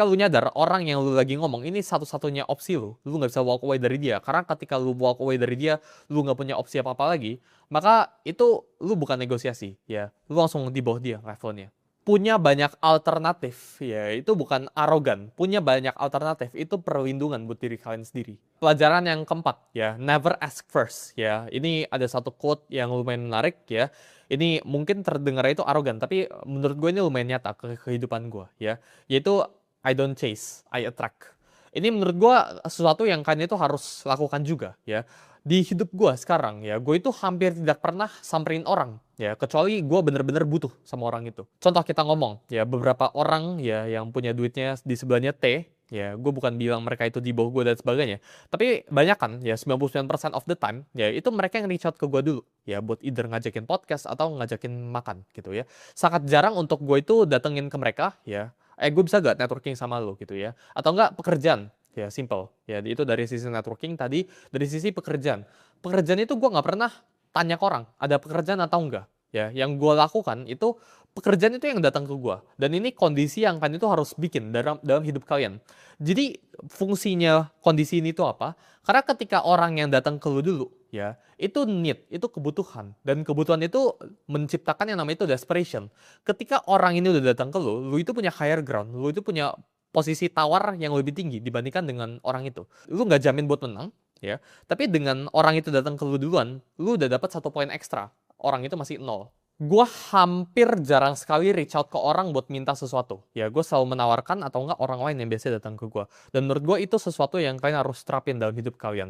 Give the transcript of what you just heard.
ketika lu nyadar orang yang lu lagi ngomong ini satu-satunya opsi lu nggak bisa walk away dari dia. Karena ketika lu walk away dari dia, lu nggak punya opsi apa-apa lagi, maka itu lu bukan negosiasi, ya. Lu langsung di bawah dia levelnya. Punya banyak alternatif, ya itu bukan arogan. Punya banyak alternatif itu perlindungan buat diri kalian sendiri. Pelajaran yang keempat, ya, never ask first, ya. Ini ada satu quote yang lumayan menarik, ya. Ini mungkin terdengar itu arogan, tapi menurut gue ini lumayan nyata ke kehidupan gue, ya. Yaitu I don't chase, I attract. Ini menurut gue sesuatu yang kalian itu harus lakukan juga, ya. Di hidup gue sekarang, ya, gue itu hampir tidak pernah samperin orang, ya, kecuali gue bener-bener butuh sama orang itu. Contoh kita ngomong, ya, beberapa orang, ya, yang punya duitnya di sebelahnya T, ya, gue bukan bilang mereka itu di bawah gue dan sebagainya, tapi banyak kan, ya, 99% of the time, ya, itu mereka yang reach out ke gue dulu, ya, buat either ngajakin podcast atau ngajakin makan, gitu ya. Sangat jarang untuk gue itu datengin ke mereka, ya, gue bisa gak networking sama lo, gitu ya. Atau enggak pekerjaan, ya, simple. Ya, itu dari sisi networking tadi, dari sisi pekerjaan. Pekerjaan itu gue nggak pernah tanya ke orang, ada pekerjaan atau enggak. Ya, yang gue lakukan itu pekerjaan itu yang datang ke gue. Dan ini kondisi yang kalian itu harus bikin dalam hidup kalian. Jadi fungsinya kondisi ini tuh apa? Karena ketika orang yang datang ke lu dulu, ya, itu need, itu kebutuhan. Dan kebutuhan itu menciptakan yang namanya itu desperation. Ketika orang ini udah datang ke lu itu punya higher ground, lu itu punya posisi tawar yang lebih tinggi dibandingkan dengan orang itu. Lu nggak jamin buat menang, ya. Tapi dengan orang itu datang ke lu duluan, lu udah dapat 1 poin ekstra. Orang itu masih 0. Gue hampir jarang sekali reach out ke orang buat minta sesuatu. Ya, gue selalu menawarkan atau enggak orang lain yang biasa datang ke gue. Dan menurut gue itu sesuatu yang kalian harus terapin dalam hidup kalian.